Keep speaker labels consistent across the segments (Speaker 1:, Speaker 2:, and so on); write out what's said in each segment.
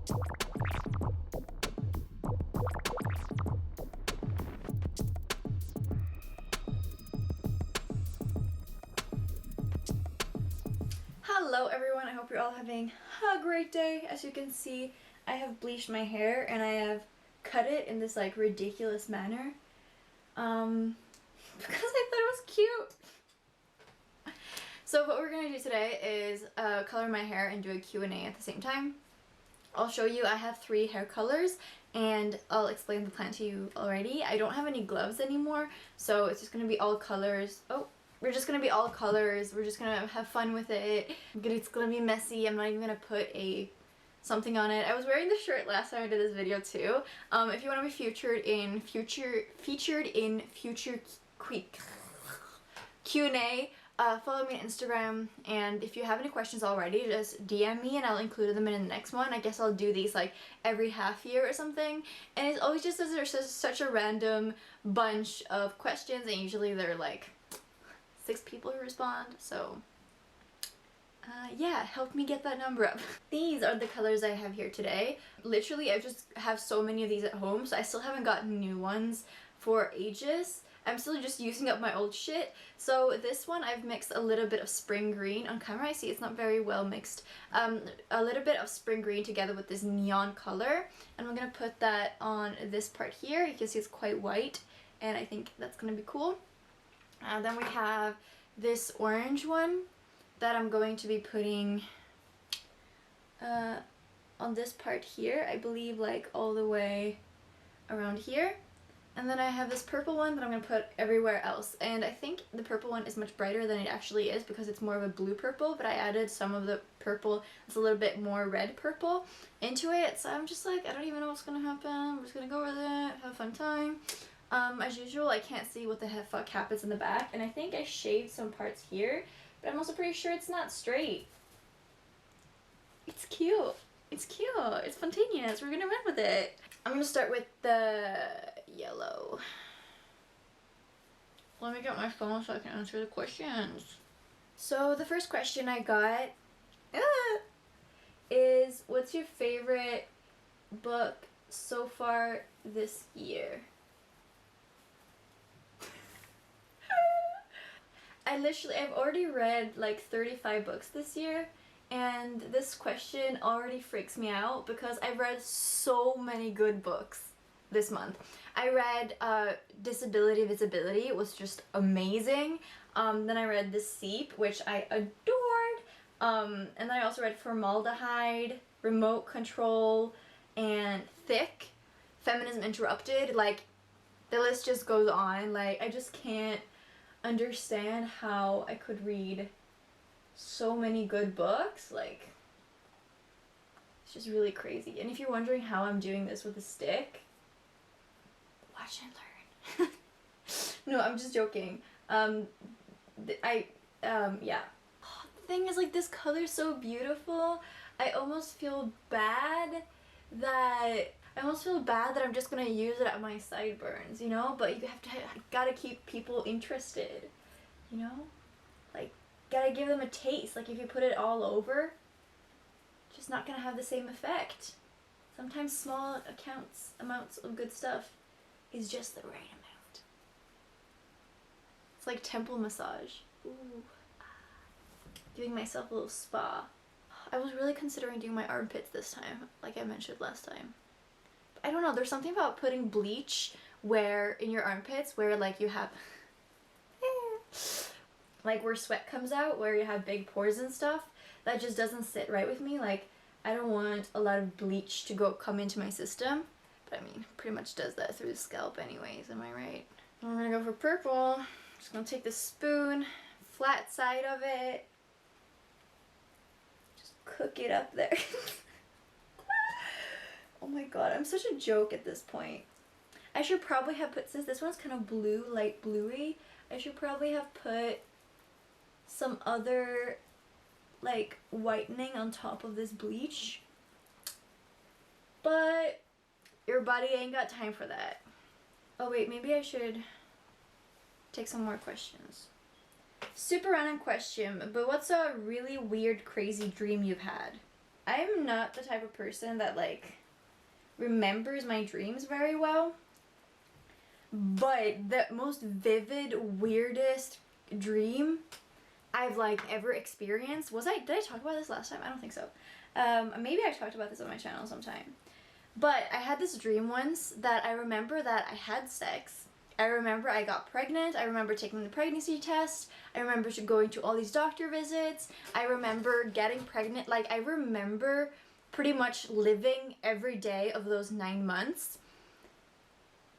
Speaker 1: Hello everyone, I hope you're all having a great day. As you can see, I have bleached my hair and I have cut it in this like ridiculous manner because I thought it was cute. So what we're gonna do today is color my hair and do a Q&A at the same time. I'll show you, I have 3 hair colors and I'll explain the plan to you already. I don't have any gloves anymore, so it's just gonna be all colors. We're just gonna be all colors. We're just gonna have fun with it. It's gonna be messy. I'm not even gonna put something on it. I was wearing this shirt last time I did this video too. If you want to be featured in future Q&A, follow me on Instagram, and if you have any questions already, just DM me and I'll include them in the next one. I guess I'll do these like every half year or something, and it's always just there's such a random bunch of questions, and usually they're like 6 people who respond, so yeah, help me get that number up. These are the colors I have here today. Literally, I just have so many of these at home, so I still haven't gotten new ones for ages. I'm still just using up my old shit. So this one I've mixed a little bit of spring green. On camera I see it's not very well mixed. A little bit of spring green together with this neon color, and I'm gonna put that on this part here. You can see it's quite white, and I think that's gonna be cool. Then we have this orange one that I'm going to be putting on this part here, I believe, like all the way around here. And then I have this purple one that I'm going to put everywhere else. And I think the purple one is much brighter than it actually is because it's more of a blue purple, but I added some of the purple, it's a little bit more red purple into it. So I'm just like, I don't even know what's going to happen. We're just going to go with it, have a fun time. As usual, I can't see what the fuck happens in the back, and I think I shaved some parts here, but I'm also pretty sure it's not straight. It's cute. It's cute. It's spontaneous. We're gonna run with it. I'm gonna start with the yellow. Let me get my phone so I can answer the questions. So the first question I got is, what's your favorite book so far this year? I've already read like 35 books this year, and this question already freaks me out because I've read so many good books this month. I read Disability Visibility. It was just amazing. Then I read The Seep, which I adored. And then I also read Formaldehyde, Remote Control, and Thick, Feminism Interrupted. Like, the list just goes on. Like, I just can't understand how I could read so many good books. Like, it's just really crazy. And if you're wondering how I'm doing this with a stick, watch and learn. No, I'm just joking. Yeah. The thing is, like, this color's so beautiful. I almost feel bad that I'm just gonna use it at my sideburns, you know? But you gotta keep people interested, you know? Like, gotta give them a taste. Like, if you put it all over, it's just not gonna have the same effect. Sometimes small amounts of good stuff is just the right amount. It's like temple massage. Ooh. Giving myself a little spa. I was really considering doing my armpits this time, like I mentioned last time. I don't know, there's something about putting bleach in your armpits where like you have like where sweat comes out, where you have big pores and stuff, that just doesn't sit right with me. Like, I don't want a lot of bleach to come into my system, but I mean, pretty much does that through the scalp anyways, am I right? I'm gonna go for purple. Just gonna take the spoon, flat side of it, just cook it up there. Oh my god, I'm such a joke at this point. I should probably have put, since this one's kind of blue, light bluey, I should probably have put some other like whitening on top of this bleach. But your body ain't got time for that. Oh wait, maybe I should take some more questions. Super random question, but what's a really weird, crazy dream you've had? I'm not the type of person that like remembers my dreams very well. But the most vivid, weirdest dream I've like ever experienced did I talk about this last time? I don't think so. Maybe I talked about this on my channel sometime. But I had this dream once that I remember that I had sex. I remember I got pregnant. I remember taking the pregnancy test. I remember going to all these doctor visits. I remember getting pregnant. Like, I remember pretty much living every day of those 9 months.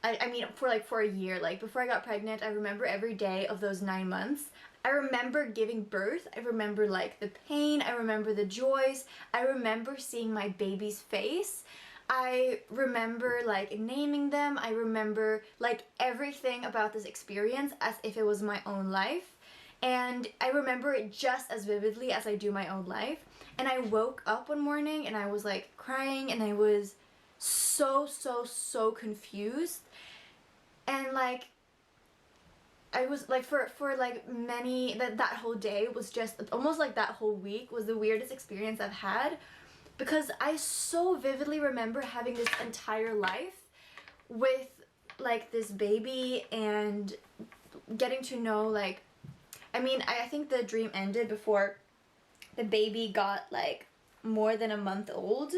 Speaker 1: I mean, for a year. Like, before I got pregnant, I remember every day of those 9 months. I remember giving birth. I remember, like, the pain. I remember the joys. I remember seeing my baby's face. I remember like naming them. I remember like everything about this experience as if it was my own life. And I remember it just as vividly as I do my own life. And I woke up one morning and I was like crying and I was so confused. And like I was like for like that whole day was just almost like that whole week was the weirdest experience I've had. Because I so vividly remember having this entire life with like this baby and getting to know like, I mean, I think the dream ended before the baby got like more than a month old.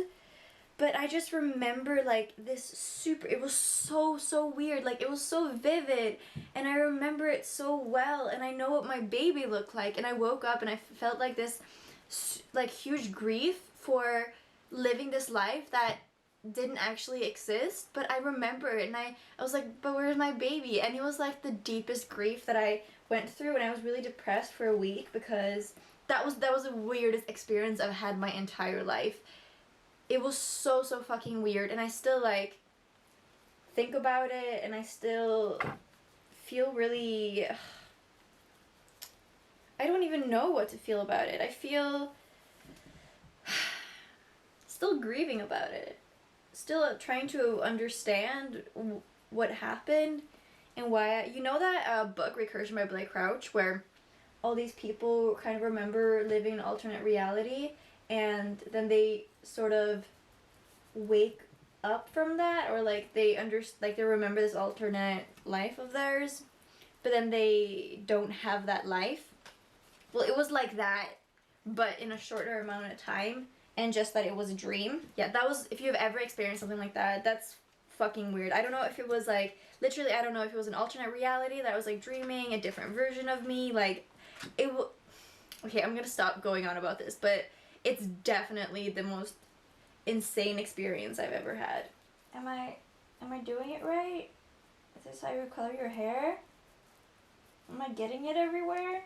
Speaker 1: But I just remember like it was so weird. Like it was so vivid and I remember it so well and I know what my baby looked like and I woke up and I felt like this like huge grief for living this life that didn't actually exist, but I remember it and I was like, but where's my baby? And it was like the deepest grief that I went through and I was really depressed for a week because that was the weirdest experience I've had my entire life. It was so fucking weird and I still like think about it and I still feel really I don't even know what to feel about it. I feel still grieving about it. Still trying to understand what happened and why. You know that book, Recursion by Blake Crouch, where all these people kind of remember living an alternate reality and then they sort of wake up from that, or like they remember this alternate life of theirs, but then they don't have that life. Well, it was like that, but in a shorter amount of time, and just that it was a dream. Yeah, that was, if you've ever experienced something like that, that's fucking weird. I don't know if it was like, literally, I don't know if it was an alternate reality that I was like dreaming, a different version of me, like, okay, I'm gonna stop going on about this, but it's definitely the most insane experience I've ever had. Am I doing it right? Is this how you color your hair? Am I getting it everywhere?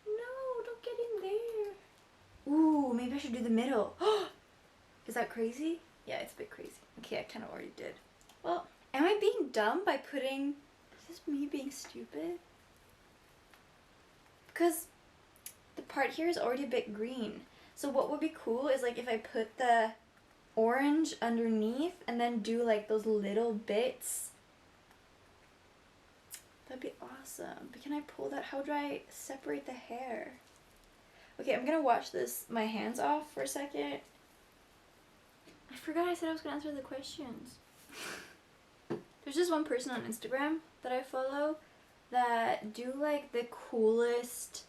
Speaker 1: No, don't get in there. Ooh, maybe I should do the middle. Is that crazy? Yeah, it's a bit crazy. Okay, I kind of already did. Well, am I being dumb by putting... Is this me being stupid? Because the part here is already a bit green. So what would be cool is like if I put the orange underneath and then do like those little bits. That'd be awesome. But can I pull that? How do I separate the hair? Okay, I'm gonna wash my hands off for a second. I forgot I said I was gonna answer the questions. There's just one person on Instagram that I follow that do like the coolest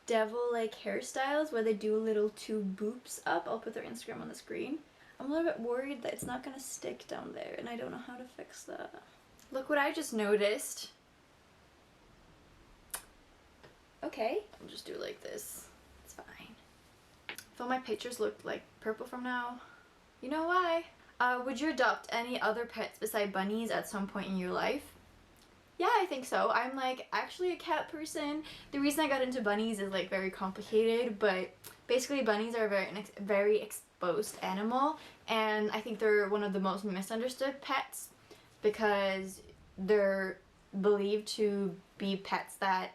Speaker 1: devil like hairstyles where they do little two boops up. I'll put their Instagram on the screen. I'm a little bit worried that it's not gonna stick down there and I don't know how to fix that. Look what I just noticed. Okay, I'll just do it like this. It's fine. If all my pictures look like purple from now, you know why. Would you adopt any other pets beside bunnies at some point in your life? Yeah, I think so. I'm like actually a cat person. The reason I got into bunnies is like very complicated, but basically bunnies are a very exposed animal, and I think they're one of the most misunderstood pets because they're believed to be pets that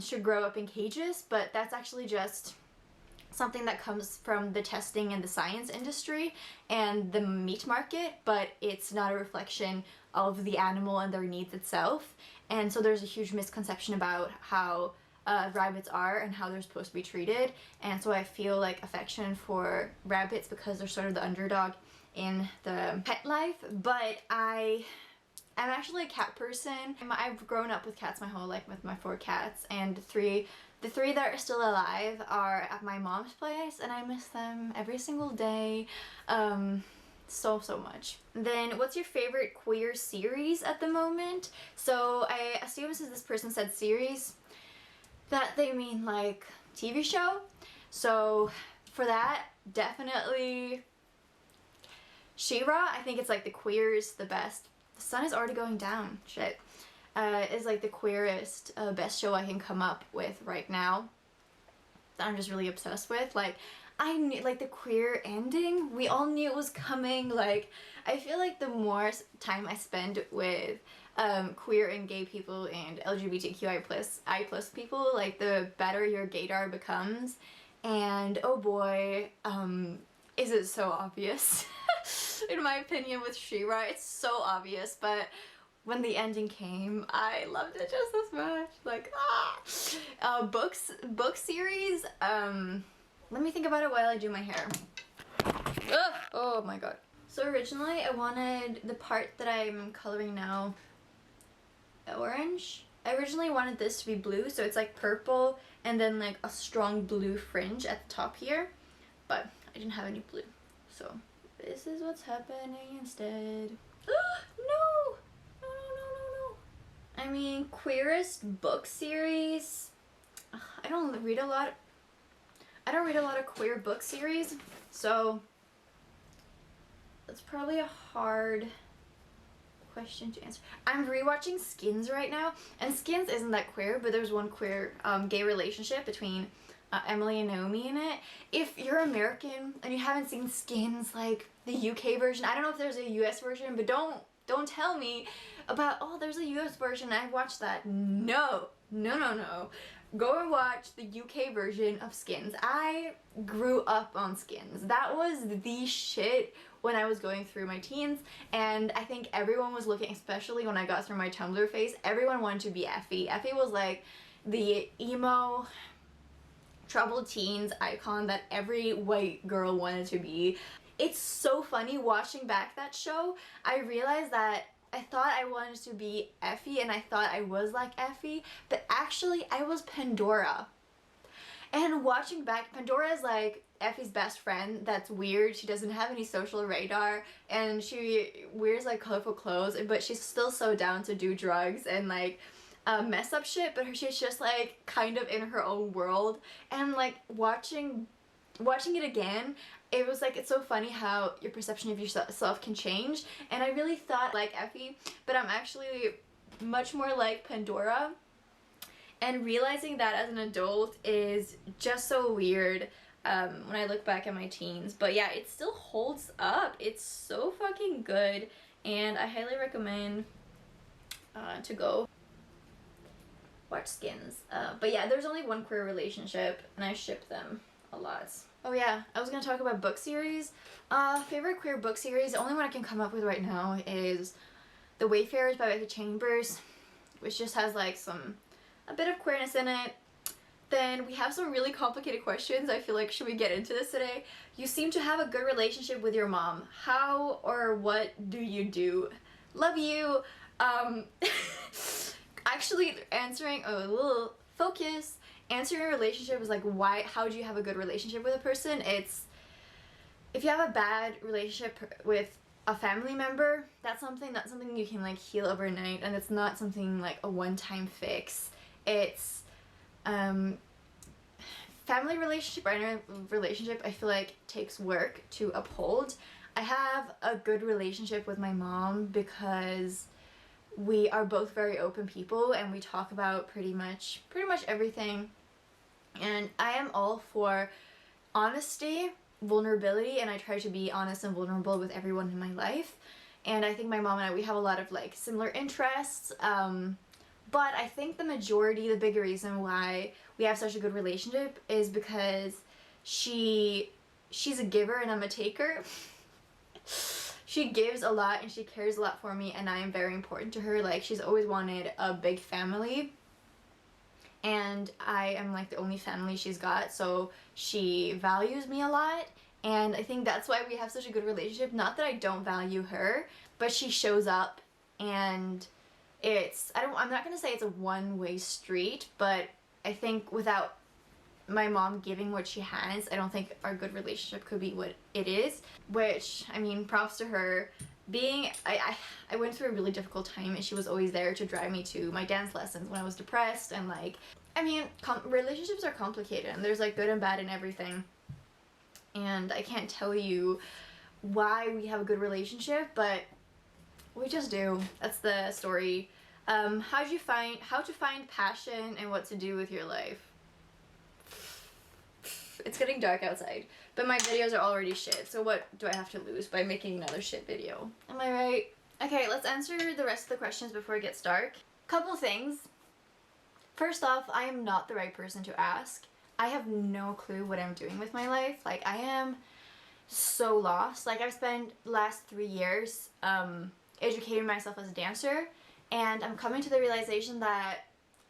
Speaker 1: should grow up in cages, but that's actually just something that comes from the testing and the science industry and the meat market, but it's not a reflection of the animal and their needs itself. And so there's a huge misconception about how rabbits are and how they're supposed to be treated, and so I feel like affection for rabbits because they're sort of the underdog in the pet life. But I'm actually a cat person. I've grown up with cats my whole life with my 4 cats, and the three that are still alive are at my mom's place, and I miss them every single day so much. Then what's your favorite queer series at the moment? So I assume since this person said series that they mean like TV show. So for that, definitely She-Ra. I think it's like the queerest, the best. The sun is already going down. Shit. Is like the queerest, best show I can come up with right now that I'm just really obsessed with. Like, I knew, like, the queer ending, we all knew it was coming. Like, I feel like the more time I spend with queer and gay people and LGBTQI+ people, like, the better your gaydar becomes. And oh boy, is it so obvious. In my opinion, with She-Ra, it's so obvious, but when the ending came, I loved it just as much. Like, book series, let me think about it while I do my hair. Ugh! Oh my god. So originally I wanted the part that I'm coloring now orange. I originally wanted this to be blue, so it's like purple and then like a strong blue fringe at the top here, but I didn't have any blue, so this is what's happening instead. No! No. I mean, queerest book series. I don't read a lot of queer book series, so that's probably a hard question to answer. I'm rewatching Skins right now, and Skins isn't that queer, but there's one queer gay relationship between Emily and Naomi in it. If you're American and you haven't seen Skins, like the UK version, I don't know if there's a US version, but don't tell me about, oh, there's a US version, I watched that. No. Go and watch the UK version of Skins. I grew up on Skins. That was the shit when I was going through my teens, and I think everyone was looking, especially when I got through my Tumblr phase, everyone wanted to be Effie. Effie was like the emo, troubled teens icon that every white girl wanted to be. It's so funny watching back that show. I realized that I thought I wanted to be Effie and I thought I was like Effie, but actually I was Pandora. And watching back, Pandora is like Effie's best friend that's weird. She doesn't have any social radar and she wears like colorful clothes, but she's still so down to do drugs and like mess up shit, but she's just like kind of in her own world. And like watching it again, it was like, it's so funny how your perception of yourself can change, and I really thought like Effie, but I'm actually much more like Pandora, and realizing that as an adult is just so weird when I look back at my teens. But yeah, it still holds up. It's so fucking good, and I highly recommend to go watch Skins. But yeah, there's only one queer relationship and I ship them a lot. Oh yeah, I was gonna talk about book series. Favorite queer book series, the only one I can come up with right now is The Wayfarers by Becky Chambers, which just has like a bit of queerness in it. Then we have some really complicated questions. I feel like, should we get into this today? You seem to have a good relationship with your mom. How or what do you do? Love you. Actually answering a little focus. Answering a relationship is like, how do you have a good relationship with a person? It's, if you have a bad relationship with a family member, that's something you can like heal overnight, and it's not something like a one-time fix. It's family relationship, partner relationship, I feel like takes work to uphold. I have a good relationship with my mom because we are both very open people and we talk about pretty much everything, and I am all for honesty, vulnerability, and I try to be honest and vulnerable with everyone in my life. And I think my mom and I, we have a lot of like similar interests, but I think the bigger reason why we have such a good relationship is because she's a giver and I'm a taker. She gives a lot and she cares a lot for me, and I am very important to her. Like, she's always wanted a big family, and I am like the only family she's got, so she values me a lot, and I think that's why we have such a good relationship. Not that I don't value her, but she shows up, and I'm not gonna say it's a one-way street, but I think without my mom giving what she has, I don't think our good relationship could be what it is. Which, I mean, props to her. I went through a really difficult time, and she was always there to drive me to my dance lessons when I was depressed, and like, I mean, relationships are complicated, and there's like good and bad in everything. And I can't tell you why we have a good relationship, but we just do. That's the story. How to find passion and what to do with your life. It's getting dark outside, but my videos are already shit, so what do I have to lose by making another shit video? Am I right? Okay, let's answer the rest of the questions before it gets dark. Couple things. First off, I am not the right person to ask. I have no clue what I'm doing with my life. Like, I am so lost. Like, I've spent the last 3 years educating myself as a dancer, and I'm coming to the realization that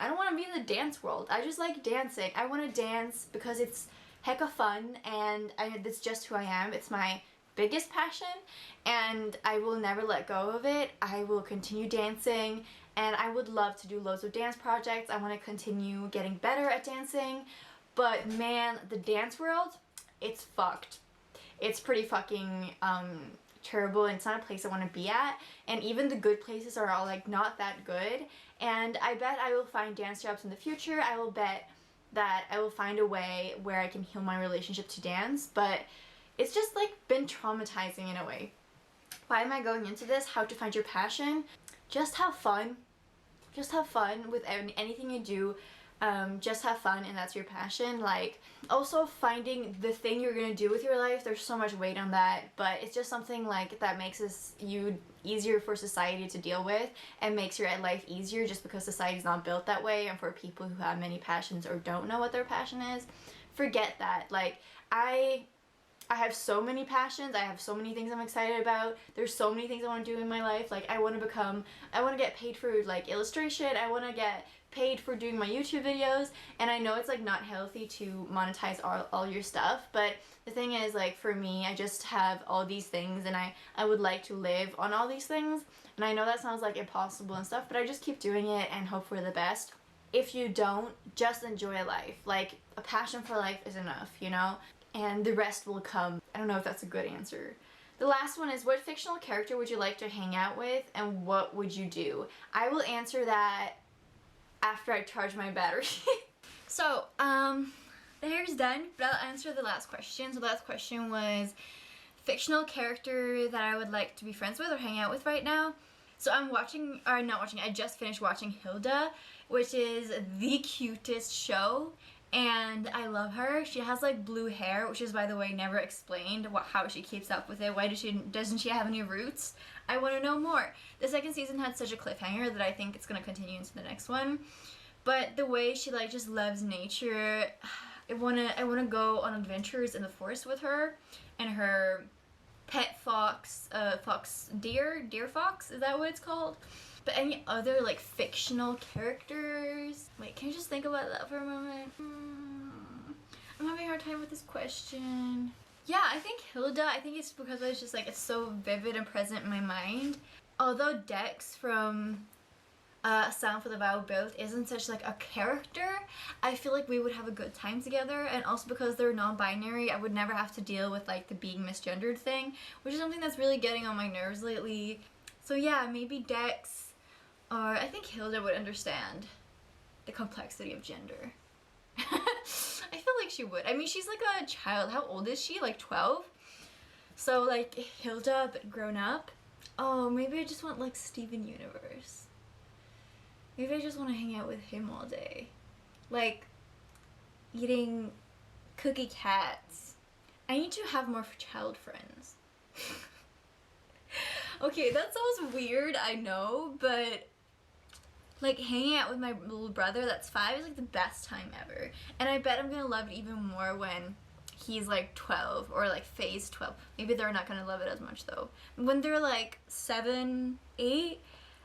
Speaker 1: I don't want to be in the dance world. I just like dancing. I want to dance because it's hecka fun, and it's just who I am. It's my biggest passion, and I will never let go of it. I will continue dancing, and I would love to do loads of dance projects. I want to continue getting better at dancing, but man, the dance world, it's fucked. It's pretty fucking terrible, and it's not a place I want to be at, and even the good places are all like not that good. And I bet I will find dance jobs in the future. I will bet that I will find a way where I can heal my relationship to dance, but it's just like been traumatizing in a way. Why am I going into this? How to find your passion? Just have fun. Just have fun with anything you do. Just have fun, and that's your passion. Like, also finding the thing you're gonna do with your life, there's so much weight on that, but it's just something like that makes you easier for society to deal with, and makes your life easier, just because society's not built that way. And for people who have many passions or don't know what their passion is, forget that. Like, I have so many passions. I have so many things I'm excited about. There's so many things I want to do in my life. Like, I want to get paid for like illustration. I want to get paid for doing my YouTube videos, and I know it's like not healthy to monetize all your stuff, but the thing is, like, for me, I just have all these things, and I would like to live on all these things, and I know that sounds like impossible and stuff, but I just keep doing it and hope for the best. If you don't, just enjoy life. Like, a passion for life is enough, you know, and the rest will come. I don't know if that's a good answer. The last one is, what fictional character would you like to hang out with, and what would you do? I will answer that after I charge my battery. So, the hair's done, but I'll answer the last question. So the last question was fictional character that I would like to be friends with or hang out with right now. So I just finished watching Hilda, which is the cutest show, and I love her. She has like blue hair, which is, by the way, never explained how she keeps up with it. Why doesn't she have any roots? I want to know more. The second season had such a cliffhanger that I think it's going to continue into the next one. But the way she like just loves nature, I wanna go on adventures in the forest with her and her pet fox, deer fox, is that what it's called? But any other like fictional characters? Wait, can you just think about that for a moment? I'm having a hard time with this question. Yeah, I think Hilda. I think it's because it's just like it's so vivid and present in my mind. Although Dex from Sound for the Wild Both isn't such like a character, I feel like we would have a good time together, and also because they're non-binary, I would never have to deal with like the being misgendered thing, which is something that's really getting on my nerves lately. So yeah, maybe Dex, or I think Hilda would understand the complexity of gender. I feel like she would. I mean, she's like a child. How old is she? Like 12? So like Hilda, but grown up. Oh, maybe I just want like Steven Universe. Maybe I just want to hang out with him all day. Like, eating cookie cats. I need to have more child friends. Okay, that sounds weird, I know, but like hanging out with my little brother that's 5 is like the best time ever. And I bet I'm gonna love it even more when he's like 12 or like phase 12. Maybe they're not gonna love it as much though. When they're like 7, 8,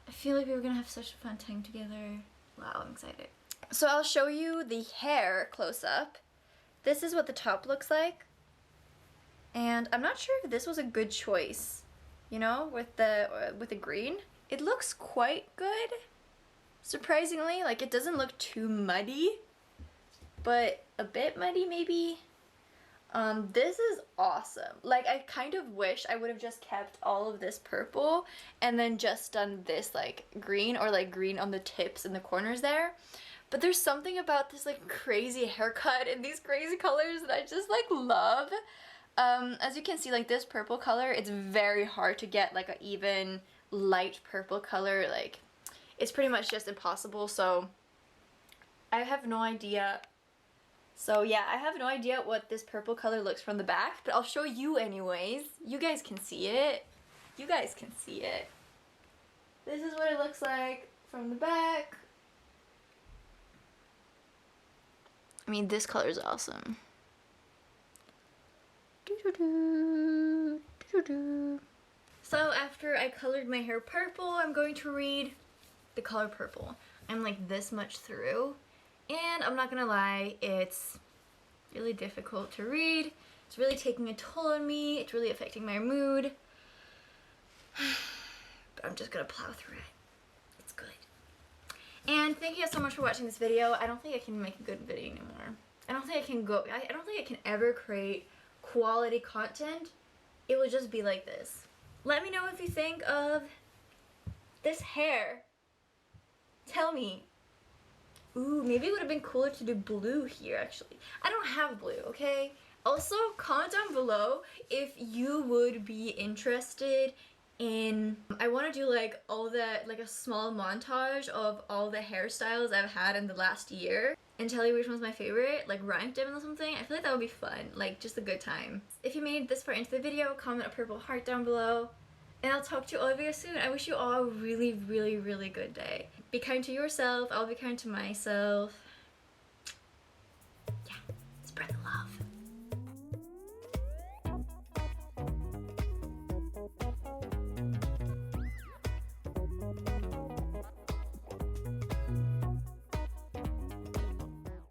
Speaker 1: I feel like we were gonna have such a fun time together. Wow, I'm excited. So I'll show you the hair close up. This is what the top looks like. And I'm not sure if this was a good choice, you know, with the green. It looks quite good, surprisingly. Like, it doesn't look too muddy, but a bit muddy maybe. This is awesome. Like, I kind of wish I would have just kept all of this purple and then just done this like green, or like green on the tips and the corners there. But there's something about this like crazy haircut and these crazy colors that I just like love. As you can see, like this purple color, it's very hard to get like an even light purple color. Like, it's pretty much just impossible. So I have no idea. So yeah, I have no idea what this purple color looks from the back, but I'll show you anyways. You guys can see it. You guys can see it. This is what it looks like from the back. I mean, this color is awesome. So after I colored my hair purple, I'm going to read the color purple. I'm like this much through, and I'm not gonna lie, it's really difficult to read. It's really taking a toll on me. It's really affecting my mood. But I'm just gonna plow through it. It's good. And thank you guys so much for watching this video. I don't think I can make a good video anymore. I don't think I can ever create quality content. It will just be like this. Let me know if you think of this hair. Tell me. Ooh, maybe it would have been cooler to do blue here, actually. I don't have blue, okay? Also, comment down below if you would be interested in, I want to do like all the, like a small montage of all the hairstyles I've had in the last year and tell you which one's my favorite, like rank them or something. I feel like that would be fun, like just a good time. If you made this far into the video, comment a purple heart down below, and I'll talk to you all of you soon. I wish you all a really, really, really good day. Be kind to yourself. I'll be kind to myself.